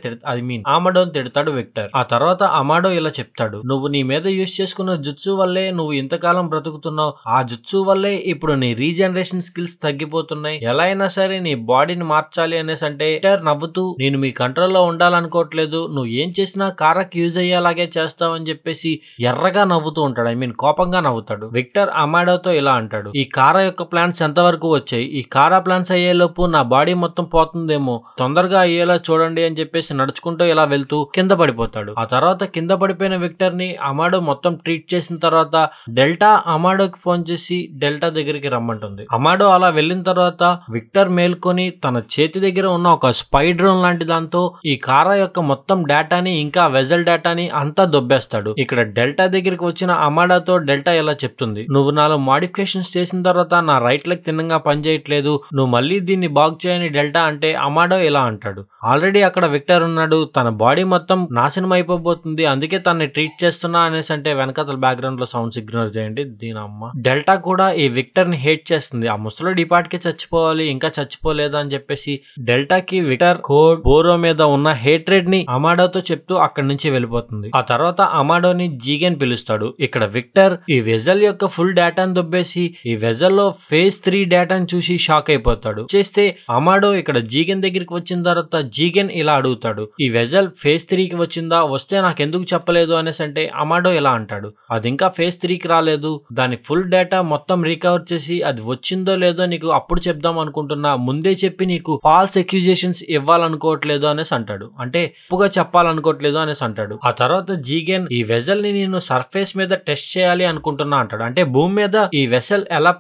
ఆమడోని తిడతాడు విక్టర్. ఆ తర్వాత అమాడో ఇలా చెప్తాడు, నువ్వు నీ మీద యూజ్ చేసుకున్న జుట్సు వల్లే నువ్వు ఇంతకాలం బ్రతుకుతున్నావు, ఆ జుట్సు వల్లే ఇప్పుడు నీ రీజనరేషన్ స్కిల్స్ తగ్గిపోతున్నాయి, ఎలా అయినా సరే నీ బాడీని మార్చాలి అనేసి అంటే విక్టర్ నవ్వుతూ నేను మీ కంట్రోల్లో ఉండాలనుకోవట్లేదు, నువ్వు ఏం చేసినా కారాకి యూజ్ అయ్యేలాగే చేస్తావు అని చెప్పేసి ఎర్రగా నవ్వుతూ ఉంటాడు, ఐ మీన్ కోపంగా నవ్వుతాడు. విక్టర్ అమాడోతో ఇలా అంటాడు, ఈ కారా యొక్క ప్లాన్స్ ఎంతవరకు వచ్చాయి, ఈ కారా ప్లాన్స్ అయ్యేలోపు నా బాడీ మొత్తం పోతుందేమో, తొందరగా అయ్యేలా చూడండి అని చెప్పేసి నడుచుకుంటూ ఇలా అలా వెళ్తూ కింద పడిపోతాడు. ఆ తర్వాత కింద పడిపోయిన విక్టర్ ని అమాడో మొత్తం ట్రీట్ చేసిన తర్వాత డెల్టా అమాడోకి ఫోన్ చేసి డెల్టా దగ్గరికి రమ్మంటుంది. అమాడో అలా వెళ్ళిన తర్వాత విక్టర్ మేల్కొని తన చేతి దగ్గర ఉన్న ఒక స్పై డ్రోన్ లాంటి దాంతో ఈ కారా యొక్క మొత్తం డేటాని ఇంకా వెజల్ డేటాని అంతా దొబ్బేస్తాడు. ఇక్కడ డెల్టా దగ్గరికి వచ్చిన అమాడోతో డెల్టా ఇలా చెప్తుంది, నువ్వు నాలో మాడిఫికేషన్స్ చేసిన తర్వాత నా రైట్ లెగ్ తిన్నంగా పనిచేయట్లేదు, నువ్వు మళ్ళీ దీన్ని బాగు చేయని డెల్టా అంటే అమాడో ఇలా అంటాడు, ఆల్రెడీ అక్కడ విక్టర్ ఉన్నాడు, తన బాడీ మొత్తం నాశనం అయిపోబోతుంది, అందుకే తనని ట్రీట్ చేస్తున్నా అనేసి అంటే వెనకాతల బ్యాక్గ్రౌండ్ లో సౌండ్స్ ఇగ్నోర్ చేయండి. దీని అమ్మ డెల్టా కూడా ఈ విక్టర్ ని హేట్ చేస్తుంది. ఆ ముసలోడు ఈ పాటికే చచ్చిపోవాలి, ఇంకా చచ్చిపోలేదు అని చెప్పేసి డెల్టాకి విక్టర్ కోడ్ బోరో మీద ఉన్న హేట్రెడ్ ని అమాడోతో చెప్తూ అక్కడి నుంచి వెళ్ళిపోతుంది. ఆ తర్వాత అమాడోని జీగన్ పిలుస్తాడు. ఇక్కడ విక్టర్ ఈ వెజల్ యొక్క ఫుల్ డేటాను దొబ్బేసి ఈ వెజల్ లో ఫేజ్ 3 డేటాను చూసి షాక్ అయిపోతాడు. చేస్తే అమాడో ఇక్కడ జీగన్ దగ్గరికి వచ్చిన తర్వాత జీగన్ ఇలా అడుగుతాడు, ఈ వెజల్ ఫేజ్ 3కి వచ్చిందా, వస్తే నాకెందుకు చెప్పలేదు అనేసి అంటే అమాడో ఇలా అంటాడు, అది ఇంకా ఫేజ్ 3కి రాలేదు, దాని ఫుల్ డేటా మొత్తం రికవర్ చేసి అది వచ్చిందో లేదో నీకు అప్పుడు చెప్దాం అనుకుంటున్నా, ముందే చెప్పి నీకు ఫాల్స్ అక్యూజేషన్స్ ఇవ్వాలనుకోవట్లేదు అనేసి అంటాడు, అంటే తప్పుగా చెప్పాలనుకోవట్లేదు అనేసి అంటాడు. ఆ తర్వాత జీగన్ ఈ వెజల్ ని నేను సర్ఫేస్ మీద టెస్ట్ చేయాలి అనుకుంటున్నా అంటాడు, అంటే భూమి మీద ఈ వెసల్ ఎలా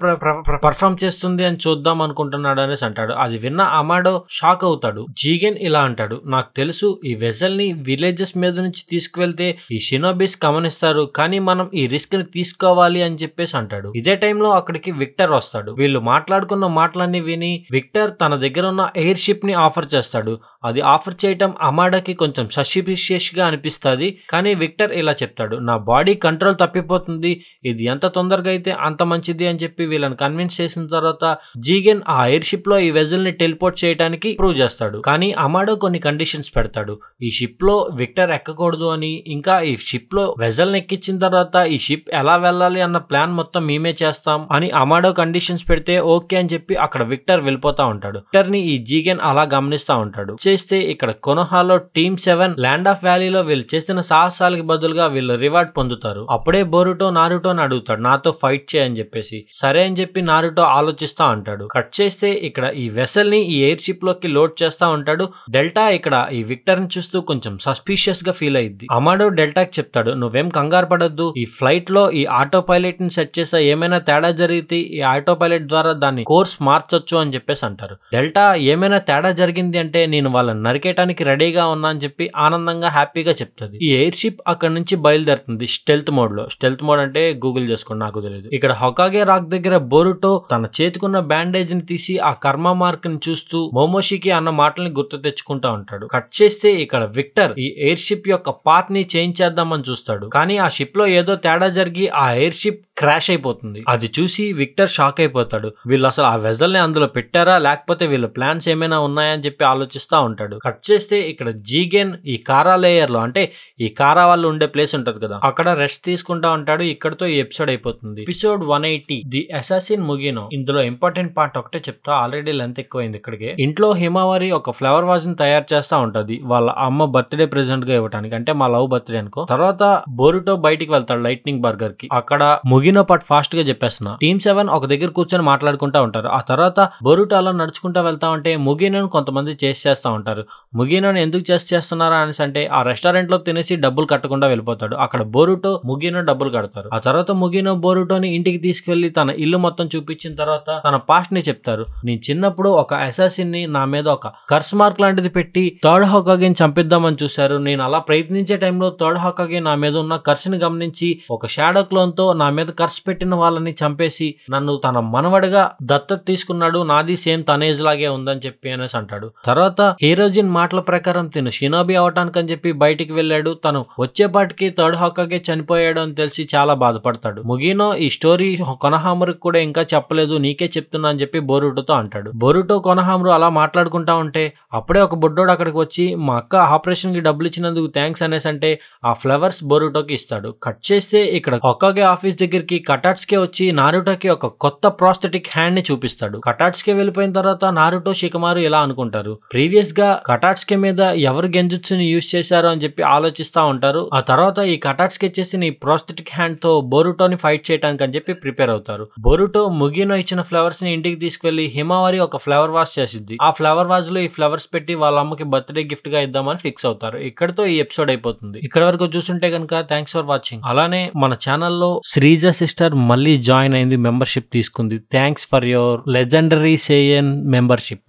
పర్ఫార్మ్ చేస్తుంది అని చూద్దాం అనుకుంటున్నాడు అనేసి అంటాడు. అది విన్న అమాడో షాక్ అవుతాడు. జీగన్ ఇలా అంటాడు, నాకు తెలుసు ఈ వెసల్ ని విలేజెస్ మీద నుంచి తీసుకువెళ్తే ఈ షినోబీస్ గమనిస్తారు, కానీ మనం ఈ రిస్క్ ని తీసుకోవాలి అని చెప్పేసి అంటాడు. ఇదే టైంలో అక్కడికి విక్టర్ వస్తాడు. వీళ్ళు మాట్లాడుకున్న మాటలన్నీ విని విక్టర్ తన దగ్గర ఉన్న ఎయిర్ షిప్ ని ఆఫర్ చేస్తాడు. అది ఆఫర్ చేయటం అమాడోకి కొంచెం సస్పిషియస్ గా అనిపిస్తుంది, కానీ విక్టర్ ఇలా చెప్తాడు, నా బాడీ కంట్రోల్ తప్పిపోతుంది, ఇది ఎంత తొందరగా అయితే అంత మంచిది అని చెప్పి వీళ్ళని కన్విన్స్ చేసిన తర్వాత జీగన్ ఆ ఎయిర్ షిప్ లో ఈ వెజల్ ని టెలిపోర్ట్ చేయడానికి ప్రూవ్ చేస్తాడు. కానీ అమాడో కొన్ని కండిషన్స్ పెడతాడు, ఈ షిప్ లో విక్టర్ ఎక్కకూడదు అని, ఇంకా ఈ షిప్ లో వెజల్ ని ఎక్కించిన తర్వాత ఈ షిప్ ఎలా వెళ్ళాలి అన్న ప్లాన్ మొత్తం మేమే చేస్తాం అని అమాడో కండిషన్స్ పెడితే ఓకే అని చెప్పి అక్కడ విక్టర్ వెళ్ళిపోతా ఉంటాడు. విక్టర్ ని ఈ జీగన్ అలా గమనిస్తా ఉంటాడు. చేస్తే ఇక్కడ కొనోహాలో టీమ్ 7 ల్యాండ్ ఆఫ్ వ్యాలీలో వీళ్ళు చేసిన సాహసాలకి బదులుగా వీళ్ళు రివార్డ్ పొందుతారు. అప్పుడే బోరుటో నారుటోని అడుగుతాడు, నాతో ఫైట్ చేయని చెప్పేసి. సరే అని చెప్పి నారుటో ఆలోచిస్తా ఉంటాడు. కట్ చేస్తే ఇక్కడ ఈ వెసల్ ని ఈ ఎయిర్ షిప్ లోకి లోడ్ చేస్తా ఉంటాడు. డెల్టా ఇక్కడ ఈ విక్టర్ ని చూస్తూ కొంచెం సస్పిషియస్ గా ఫీల్ అయ్యింది. అమాడో డెల్టాకి చెప్తాడు, నువ్వేం కంగారు పడొద్దు, ఈ ఫ్లైట్ లో ఈ ఆటో పైలట్ ని సెట్ చేసా, ఏమైనా తేడా జరిగితే ఈ ఆటో పైలట్ ద్వారా దాన్ని కోర్స్ మార్చొచ్చు అని చెప్పేసి అంటారు. డెల్టా ఏమైనా తేడా జరిగింది అంటే నేను వాళ్ళని నరికేయడానికి రెడీగా ఉన్నా అని చెప్పి ఆనందంగా హ్యాపీగా చెప్తుంది. ఈ ఎయిర్ షిప్ అక్కడ నుంచి బయలుదేరుతుంది స్టెల్త్ మోడ్ లో. స్టెల్త్ మోడ్ అంటే గూగుల్ చేసుకోండి, నాకు తెలియదు. ఇక్కడ హొకాగే రాక్ దగ్గర బోరుటో తన చేతికున్న బ్యాండేజ్ ని తీసి ఆ కర్మ మార్క్ ని చూస్తూ మోమోషికి అన్న మాటల్ని గుర్తు తెచ్చుకుంటా ఉంటాడు. కట్ చేస్తే ఇక్కడ విక్టర్ ఈ ఎయిర్ షిప్ యొక్క పాత్ ని చేంజ్ చేద్దామని చూస్తాడు, కానీ ఆ షిప్ లో ఏదో తేడా జరిగి ఆ ఎయిర్ షిప్ క్రాష్ అయిపోతుంది. అది చూసి విక్టర్ షాక్ అయిపోతాడు. వీళ్ళు అసలు ఆ వెజల్ ని అందులో పెట్టారా, లేకపోతే వీళ్ళ ప్లాన్స్ ఏమైనా ఉన్నాయని చెప్పి ఆలోచిస్తా ఉంటాడు. కట్ చేస్తే ఇక్కడ జీగెన్ ఈ కారా లేయర్ లో, అంటే ఈ కారా వాళ్ళు ఉండే ప్లేస్ ఉంటది కదా, అక్కడ రెస్ట్ తీసుకుంటా ఉంటాడు. ఇక్కడతో ఈ ఎపిసోడ్ అయిపోతుంది. Episode 180 the assassin Mugino. ఇందులో ఇంపార్టెంట్ పార్ట్ ఒకటే చెప్తా, ఆల్రెడీ లెంత్ ఎక్కువైంది ఇక్కడికే. ఇంట్లో హిమావారి ఒక ఫ్లవర్ వాజ్ ని తయారు చేస్తా ఉంటది వాళ్ళ అమ్మ బర్త్డే ప్రెజెంట్ గా ఇవ్వడానికి, అంటే మా లవ్ బర్త్డే అనుకో. తర్వాత బోరుటో బయటికి వెళ్తాడు లైట్నింగ్ బర్గర్ కి. అక్కడ ముగినో పార్ట్ ఫాస్ట్ గా చెప్పేస్తున్నా. టీమ్ 7 ఒక దగ్గర కూర్చొని మాట్లాడుకుంటా ఉంటారు. ఆ తర్వాత బోరుటో అలా నడుచుకుంటా వెళ్తా ఉంటే ముగినోని కొంతమంది చేస్తా ఉంటారు. ముగినోని ఎందుకు చేస్తున్నారా అనేసి అంటే ఆ రెస్టారెంట్ లో తినేసి డబ్బులు కట్టకుండా వెళ్ళిపోతాడు. అక్కడ బోరుటో ముగినో డబ్బులు కడతారు. ఆ తర్వాత ముగినో బోరుటోని ఇంటికి తీసుకెళ్లి తన ఇల్లు మొత్తం చూపించిన తర్వాత తన పాస్ట్ ని చెప్తారు. నేను చిన్నప్పుడు ఒక అసాసిన్ ని నా మీద ఒక కర్స్ మార్క్ లాంటిది పెట్టి థర్డ్ హొకాగేని చంపిద్దామని చూశారు. నేను అలా ప్రయత్నించే టైంలో థర్డ్ హొకాగే నా మీద ఉన్న కర్స్ ని గమనించి ఒక షాడో క్లోన్ తో నా మీద కర్స్ పెట్టిన వాళ్ళని చంపేసి నన్ను తన మనవడిగా దత్తత తీసుకున్నాడు. నాది సేమ్ తన ఏజ్ లాగే ఉందని చెప్పి అనేసి అంటాడు. తర్వాత హీరోజిన్ మాటల ప్రకారం తిను షినోబి అవటానికి అని చెప్పి బయటికి వెళ్ళాడు. తను వచ్చేపాటికి థర్డ్ హొకాగే చనిపోయాడు అని తెలిసి చాలా బాధపడతాడు. ముగినో ఈ స్టోరీ కొనహామరుకి కూడా ఇంకా చెప్పలేదు, నీకే చెప్తున్నా అని చెప్పి బోరుటోతో అంటాడు. బోరుటో కొనహామరు అలా మాట్లాడుకుంటా ఉంటే అప్పుడే ఒక బుడ్డోడు అక్కడికి వచ్చి మా అక్క ఆపరేషన్ కి డబ్బులు ఇచ్చినందుకు థ్యాంక్స్ అనేసి అంటే ఆ ఫ్లవర్స్ బోరుటోకి ఇస్తాడు. కట్ చేస్తే ఇక్కడ హొకాగే ఆఫీస్ దగ్గరికి కటాట్స్కే వచ్చి నారుటోకి ఒక కొత్త ప్రాస్థెటిక్ హ్యాండ్ ని చూపిస్తాడు. కటాట్స్కే వెళ్ళిపోయిన తర్వాత నారుటో షికమారు ఇలా అనుకుంటారు, ప్రీవియస్ గా కటాట్స్కే మీద ఎవరు గెంజుట్సుని యూజ్ చేశారు అని చెప్పి ఆలోచిస్తా ఉంటారు. ఆ తర్వాత ఈ కటాట్స్కే చేసిన ఈ ప్రాస్థెటిక్ హ్యాండ్ తో బోరుటోని ఫైట్ చేయడానికి అని చెప్పి ప్రిపేర్ అవుతారు. బోరుటో ముగినో ఇచ్చిన ఫ్లవర్స్ ని ఇంటికి తీసుకెళ్లి హిమావారి ఒక ఫ్లవర్ వాజ్ చేసిద్ది. ఆ ఫ్లవర్ వాజ్ లో ఈ ఫ్లవర్స్ పెట్టి వాళ్ళ అమ్మకి బర్త్డే గిఫ్ట్ గా ఇద్దామని అని ఫిక్స్ అవుతారు. ఇక్కడతో ఈ ఎపిసోడ్ అయిపోతుంది. ఇక్కడ వరకు చూస్తుంటే కనుక థ్యాంక్స్ ఫర్ వాచింగ్. అలానే మన ఛానల్లో శ్రీజ సిస్టర్ మళ్ళీ జాయిన్ అయింది, మెంబర్షిప్ తీసుకుంది. Thanks for your legendary Saiyan membership.